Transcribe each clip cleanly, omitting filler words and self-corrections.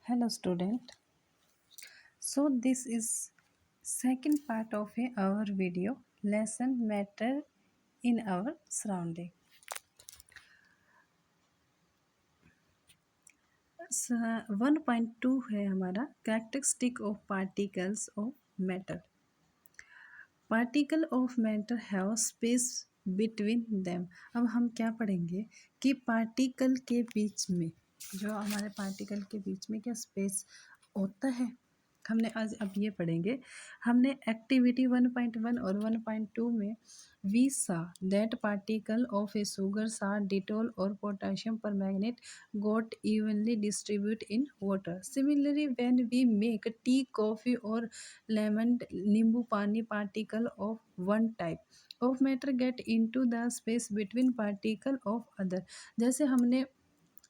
Hello student. So this is second part of our video lesson matter in our surrounding. So 1.2 है हमारा characteristic of particles of matter. Particle of matter have space between them. अब हम क्या पढ़ेंगे कि particle के बीच में जो हमारे पार्टिकल के बीच में क्या स्पेस होता है हमने आज अब ये पढ़ेंगे। हमने एक्टिविटी 1.1 और 1.2 में we saw that particle of a sugar सा डिटोल और potassium permanganate got evenly distribute in water. Similarly when we make tea coffee और लेमन नींबू पानी particle of one type of matter get into the space between particle of other. जैसे हमने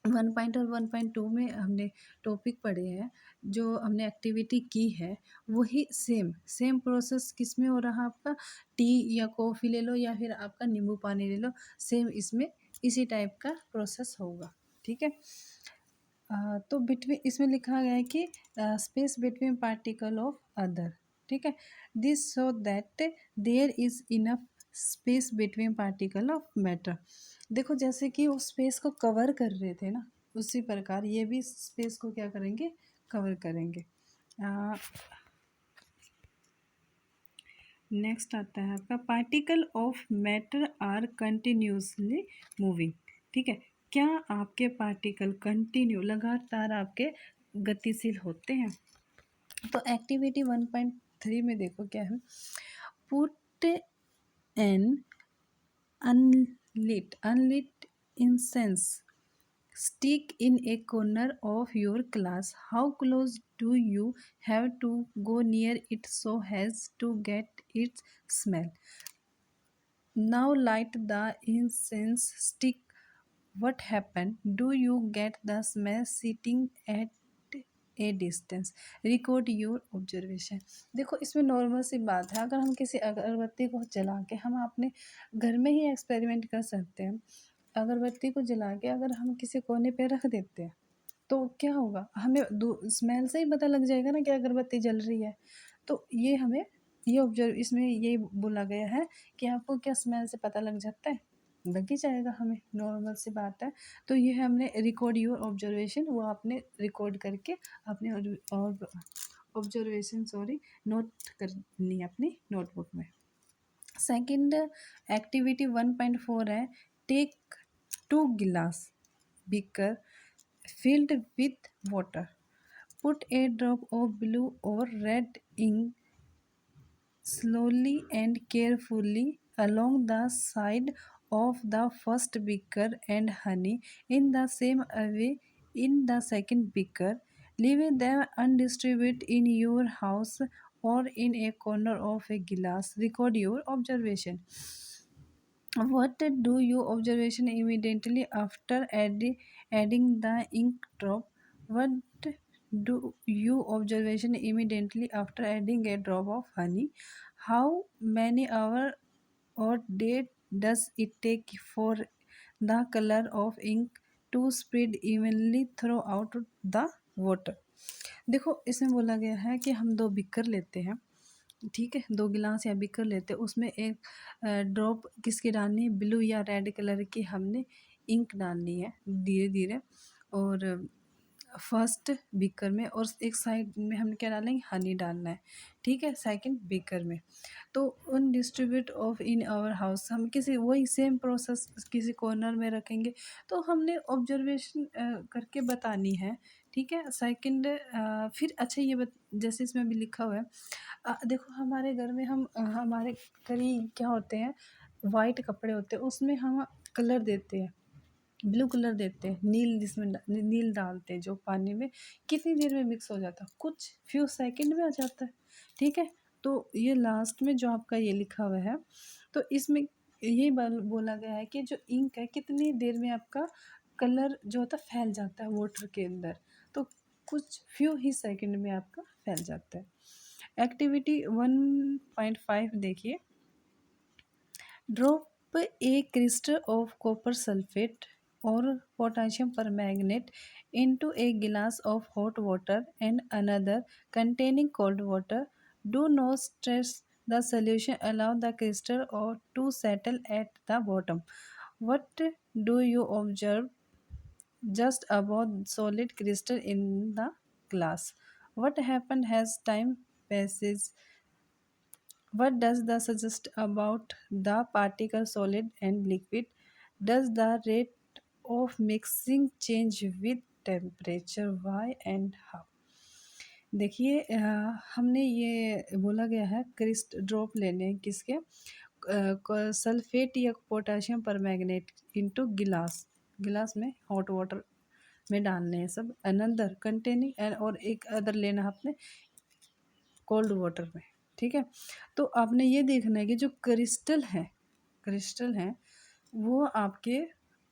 1 और 1.2 में हमने टॉपिक पढ़े हैं, जो हमने एक्टिविटी की है वही सेम प्रोसेस किस में हो रहा आपका, टी या कॉफ़ी ले लो या फिर आपका नींबू पानी ले लो, सेम इसमें इसी टाइप का प्रोसेस होगा। ठीक है। तो बिटवीन इसमें लिखा गया है कि space between particle of other. ठीक है। This so that there is enough space between particle of matter. देखो जैसे कि वो स्पेस को कवर कर रहे थे ना, उसी प्रकार ये भी स्पेस को क्या करेंगे, कवर करेंगे। नेक्स्ट आता है आपका particle of matter are continuously moving. ठीक है। क्या आपके पार्टिकल कंटिन्यू लगातार आपके गतिशील होते हैं? तो एक्टिविटी 1.3 में देखो क्या है, put an unlit incense stick in a corner of your class. How close do you have to go near it so as to get its smell? Now light the incense stick. What happened? Do you get the smell sitting at A distance? Record your observation. देखो इसमें normal सी बात है, अगर हम किसी अगरबत्ती को जला के हम अपने घर में ही एक्सपेरिमेंट कर सकते हैं। अगरबत्ती को जला के अगर हम किसी कोने पे रख देते हैं तो क्या होगा, हमें स्मेल से ही पता लग जाएगा ना कि अगरबत्ती जल रही है। तो ये हमें ये ऑब्जर्व इसमें ये बोला गया है कि आपको क्या स्मेल से पता लग जाता है, लग ही जाएगा हमें, नॉर्मल सी बात है। तो ये हमने रिकॉर्ड योर ऑब्जर्वेशन, वो आपने रिकॉर्ड करके अपने ऑब्जर्वेशन नोट करनी है अपनी नोटबुक में। सेकंड एक्टिविटी 1.4 है, टेक 2 गिलास beaker filled with water. Put a drop of blue or red ink slowly and carefully along the side of the first beaker and honey in the same way in the second beaker. Leave them undistributed in your house or in a corner of a glass. Record your observation. What do you observation immediately after adding the ink drop? What do you observation immediately after adding a drop of honey? How many hours or day does it take for the color of ink to spread evenly throughout the water? देखो इसमें बोला गया है कि हम 2 beaker लेते हैं। ठीक है, 2 गिलास या बीकर लेते हैं, उसमें एक ड्रॉप किसकी डालनी है, ब्लू या रेड कलर की हमने इंक डालनी है धीरे धीरे, और फर्स्ट बीकर में, और एक साइड में हम क्या डालेंगे, हनी डालना है। ठीक है, सेकंड बीकर में। तो उन distribute of in our house हम किसी वही सेम प्रोसेस किसी कॉर्नर में रखेंगे। तो हमने ऑब्जर्वेशन करके बतानी है। ठीक है। सेकंड फिर अच्छा ये जैसे इसमें भी लिखा हुआ है, देखो हमारे घर में हम हमारे करीब क्या होते हैं, वाइट कपड़े होते हैं, उसमें हम कलर देते हैं, ब्लू कलर देते हैं, नील जिसमें नील डालते हैं जो पानी में, कितनी देर में मिक्स हो जाता है, कुछ फ्यू सेकंड में आ जाता है। ठीक है। तो ये लास्ट में जो आपका ये लिखा हुआ है, तो इसमें ये बोला गया है कि जो इंक है कितनी देर में आपका कलर जो होता है फैल जाता है वाटर के अंदर, तो कुछ फ्यू ही सेकंड में आपका फैल जाता है। एक्टिविटी 1.5 देखिए, drop A crystal of copper sulphate or potassium permanganate into a glass of hot water and another containing cold water. Do not stress the solution. Allow the crystal or to settle at the bottom. What do you observe just above solid crystal in the glass? What happened as time passes? What does the suggest about the particle solid and liquid? Does the rate of mixing change with temperature? Why and how? देखिए हमने ये बोला गया है Christ drop लेने हैं किसके sulphate या पोटाशियम परमैंगनेट इनटू गिलास गिलास में हॉट वाटर में डालने हैं सब अनदर कंटेनिंग एंड और एक अदर लेना है आपने कोल्ड वाटर में। ठीक है, तो आपने ये देखना है कि जो क्रिस्टल है वो आपके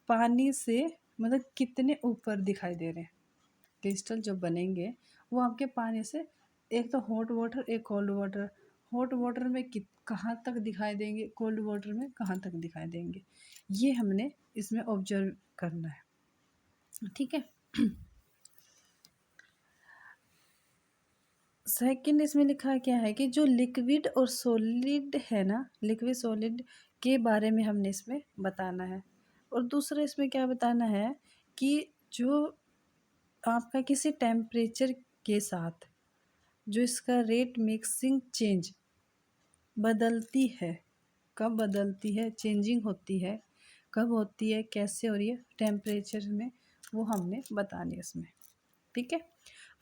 पानी से मतलब कितने ऊपर दिखाई दे रहे हैं। क्रिस्टल जो बनेंगे वो आपके पानी से एक तो हॉट वाटर एक कोल्ड वाटर, हॉट वाटर में कहाँ तक दिखाई देंगे, कोल्ड वाटर में कहाँ तक दिखाई देंगे, ये हमने इसमें ऑब्जर्व करना है। ठीक है, सेकंड इसमें लिखा क्या है कि जो लिक्विड और सॉलिड है ना, लिक्विड सॉलिड के बारे में हमने इसमें बताना है। और दूसरा इसमें क्या बताना है कि जो आपका किसी टेम्परेचर के साथ जो इसका रेट मिक्सिंग चेंज बदलती है, कब बदलती है, चेंजिंग होती है, कब होती है, कैसे हो रही है टेम्परेचर में, वो हमने बतानी है इसमें। ठीक है,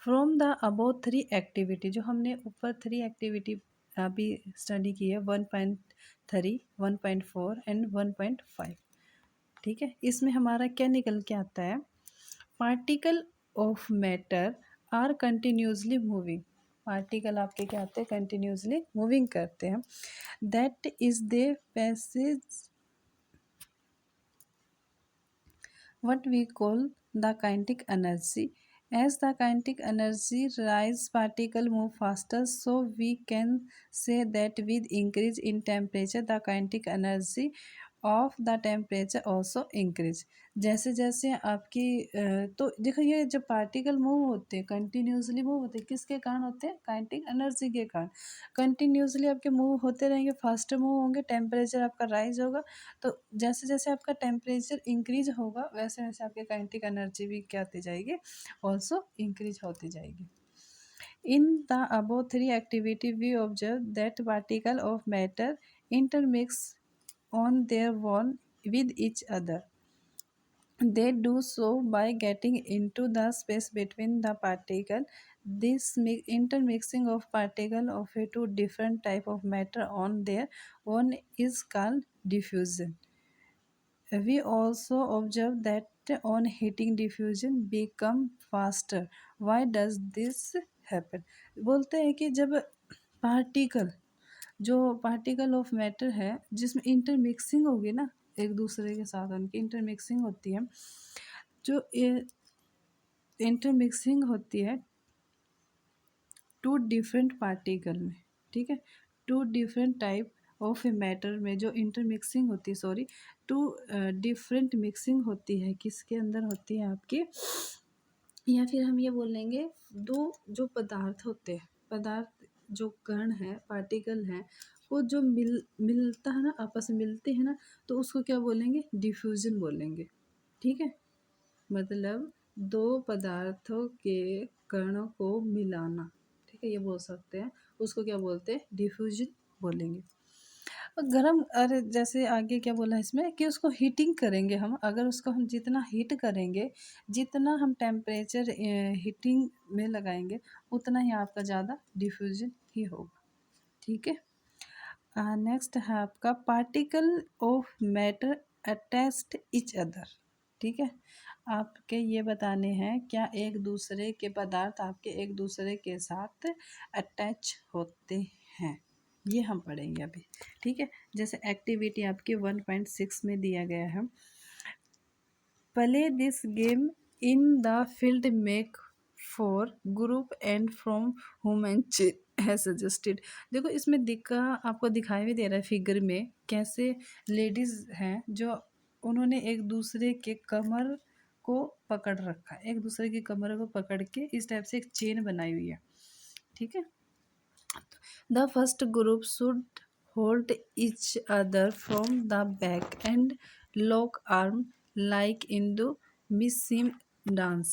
फ्रॉम द अबोव 3 एक्टिविटी, जो हमने ऊपर 3 एक्टिविटी अभी स्टडी की है 1.3, 1.4 एंड 1.5। ठीक है, इसमें हमारा क्या निकल के आता है, particle of matter are continuously moving. Particle आपके क्या आते हैं, कंटिन्यूसली मूविंग करते हैं। That is the passage what we call the kinetic energy. As the kinetic energy rise, particle move faster, so we can say that with increase in temperature the kinetic energy of the temperature also increase. जैसे जैसे आपकी तो देखो ये जब particle move होते हैं, continuously move होते हैं, किसके कारण होते हैं, काइनेटिक एनर्जी के कारण। कंटिन्यूसली आपके मूव होते रहेंगे, फास्ट मूव होंगे, टेम्परेचर आपका राइज होगा, तो जैसे जैसे आपका टेम्परेचर इंक्रीज होगा वैसे वैसे आपके काइनेटिक एनर्जी भी क्या होती जाएगी, ऑल्सो इंक्रीज होती जाएगी। In the above 3 activity we observe that particle of matter intermix on their one with each other. They do so by getting into the space between the particle. This intermixing of particle of a two different type of matter on their one is called diffusion. We also observe that on heating diffusion become faster. Why does this happen? बोलते हैं कि जब particle जो particle of matter है जिसमें intermixing होगी ना, एक दूसरे के साथ उनकी इंटरमिक्सिंग होती है, जो इंटरमिक्सिंग होती है टू डिफरेंट पार्टिकल में। ठीक है, two different type of matter में जो इंटरमिक्सिंग होती है, सॉरी, टू डिफरेंट मिक्सिंग होती है, किसके अंदर होती है आपके, या फिर हम ये बोलेंगे दो जो पदार्थ होते हैं, पदार्थ जो कण है, पार्टिकल है, वो जो मिलता है ना, आपस में मिलते हैं ना, तो उसको क्या बोलेंगे, डिफ्यूजन बोलेंगे। ठीक है, मतलब दो पदार्थों के कणों को मिलाना, ठीक है, ये बोल सकते हैं, उसको क्या बोलते हैं, डिफ्यूजन बोलेंगे। और गरम, अरे जैसे आगे क्या बोला इसमें कि उसको हीटिंग करेंगे हम, अगर उसको हम जितना हीट करेंगे, जितना हम टेम्परेचर हीटिंग में लगाएंगे, उतना ही आपका ज़्यादा डिफ्यूजन ही होगा। ठीक है, नेक्स्ट है आपका particle of matter attached each other. ठीक है, आपके ये बताने हैं क्या एक दूसरे के पदार्थ आपके एक दूसरे के साथ अटैच होते हैं, ये हम पढ़ेंगे अभी। ठीक है, जैसे एक्टिविटी आपकी 1.6 में दिया गया है, play this game in the field make four group and from human है सजेस्टेड। देखो इसमें आपको दिखाई भी दे रहा है फिगर में, कैसे लेडीज़ हैं जो उन्होंने एक दूसरे के कमर को पकड़ रखा है, एक दूसरे की कमर को पकड़ के इस टाइप से एक चेन बनाई हुई है। ठीक है। The first group should hold each other from the back and lock arm like in the मिसिम डांस।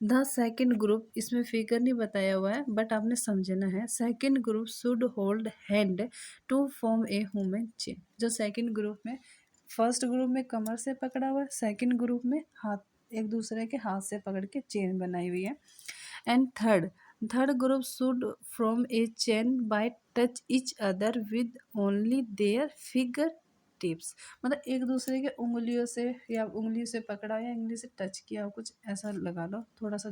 द सेकेंड ग्रुप, इसमें फिगर नहीं बताया हुआ है बट आपने समझना है। Second group should hold hand to form a human chain. जो सेकेंड ग्रुप में, फर्स्ट ग्रुप में कमर से पकड़ा हुआ है, सेकेंड ग्रुप में हाथ, एक दूसरे के हाथ से पकड़ के चेन बनाई हुई है। And third group should from a chain by touch each other with only their figure tips. मतलब एक दूसरे के उंगलियों से या उंगली से पकड़ा या उंगली से टच किया हो, कुछ ऐसा लगा लो, थोड़ा सा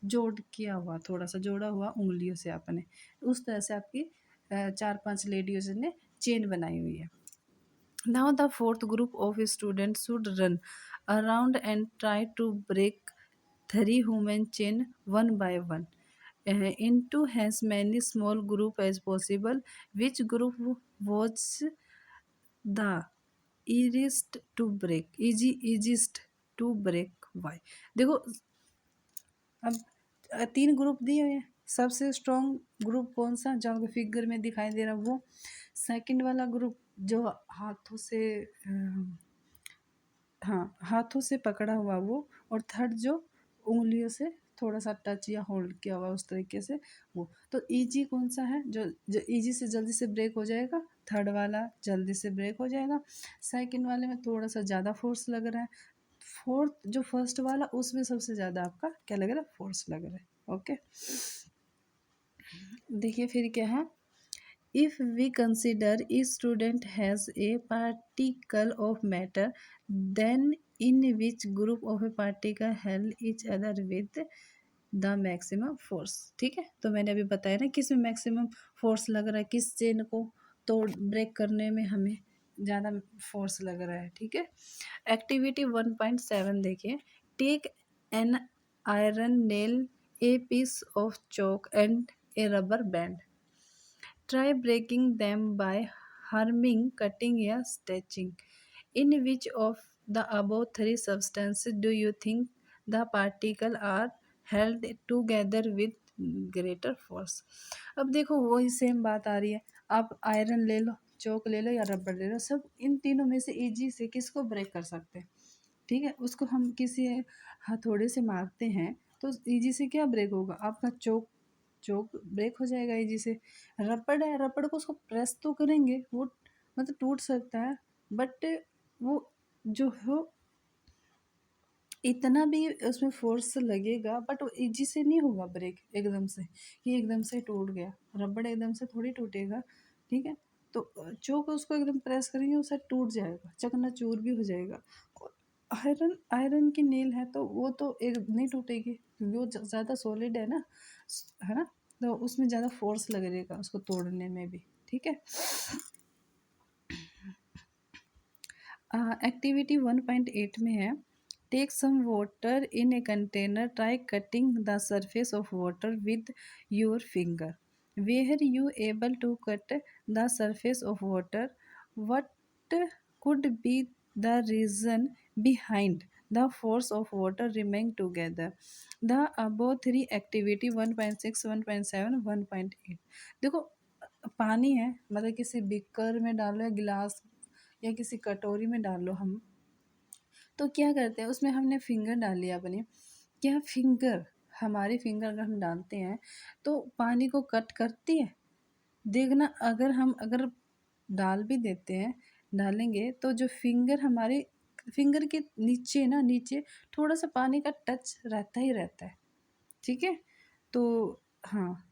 जोड़ किया हुआ, थोड़ा सा जोड़ा हुआ उंगलियों से आपने, उस तरह से आपकी 4-5 लेडीज ने चेन बनाई हुई है। Now the fourth group of students should run around and try to break 3 human chain one by one into as many small group as possible. Which group was the easiest to break? Why? देखो, अब 3 group दिए हुए हैं। सबसे strong group कौन सा, जो आपके फिगर में दिखाई दे रहा है वो। सेकंड वाला ग्रुप जो हाथों से हाँ, हाथों से पकड़ा हुआ वो। और थर्ड जो उंगलियों से थोड़ा सा टच या होल्ड किया हुआ उस तरीके से वो। तो इजी कौन सा है, जो जो इजी से जल्दी से ब्रेक हो जाएगा? थर्ड वाला जल्दी से ब्रेक हो जाएगा। सेकंड वाले में थोड़ा सा ज़्यादा फोर्स लग रहा है। फोर्थ जो फर्स्ट वाला, उसमें सबसे ज़्यादा आपका क्या लग रहा है? फोर्स लग रहा है। ओके, देखिए फिर क्या है। If we consider each student has a particle of matter, then in which group of a particle held each other with the maximum force? ठीक है, तो मैंने अभी बताया ना किस में मैक्सिमम फोर्स लग रहा है, किस चेन को तोड़ ब्रेक करने में हमें ज़्यादा फोर्स लग रहा है। ठीक है। एक्टिविटी 1.7 देखिए। Take an iron nail, a piece of chalk and a rubber band. Try breaking them by harming, cutting, or stretching. In which of the above three substances do you think the particles are held together with greater force? अब देखो वही same बात आ रही है। आप iron ले लो, चौक ले लो या रबर ले लो, सब इन तीनों में से इजी से किसको ब्रेक कर सकते हैं? ठीक है, उसको हम किसी हथौड़े से मारते हैं तो इजी से क्या ब्रेक होगा? आपका चौक चौक ब्रेक हो जाएगा इजी से। रबड़ है, रबड़ को उसको प्रेस तो करेंगे, वो मतलब टूट सकता है, बट वो जो हो इतना भी उसमें फोर्स लगेगा, बट वो इजी से नहीं होगा ब्रेक एकदम से, ये एकदम से टूट गया। रबड़ एकदम से थोड़ी टूटेगा। ठीक है, तो चौक उसको एकदम प्रेस करेंगे, वो शायद टूट जाएगा, चकनाचूर भी हो जाएगा। और आयरन आयरन की नेल है तो वो तो एक नहीं टूटेगी, क्योंकि वो ज़्यादा सॉलिड है ना, तो उसमें ज़्यादा फोर्स लगेगा उसको तोड़ने में भी। ठीक है। एक्टिविटी 1.8 में है। Take some water in a container, try cutting the surface of water with your finger. Were you able to cut the surface of water, what could be the reason behind the force of water remaining together? The above three activity 1.6, 1.7, 1.8। देखो, पानी है, मतलब किसी beaker में डालो या गिलास या किसी कटोरी में डालो हम, तो क्या करते हैं उसमें हमने फिंगर डाल लिया अपने। क्या फिंगर, हमारी फिंगर अगर हम डालते हैं तो पानी को कट करती है? देखना, अगर डाल भी देते हैं, डालेंगे तो जो फिंगर हमारे फिंगर के नीचे ना, नीचे थोड़ा सा पानी का टच रहता ही रहता है। ठीक है, तो हाँ,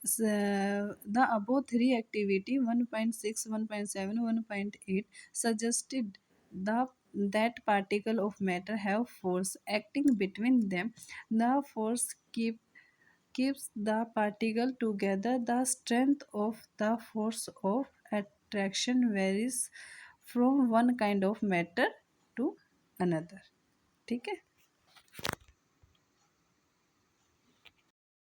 the above three activity 1.6, 1.7, 1.8 suggested the that particle of matter have force acting between them. The force keeps the particle together. The strength of the force of attraction varies from one kind of matter to another। ठीक है।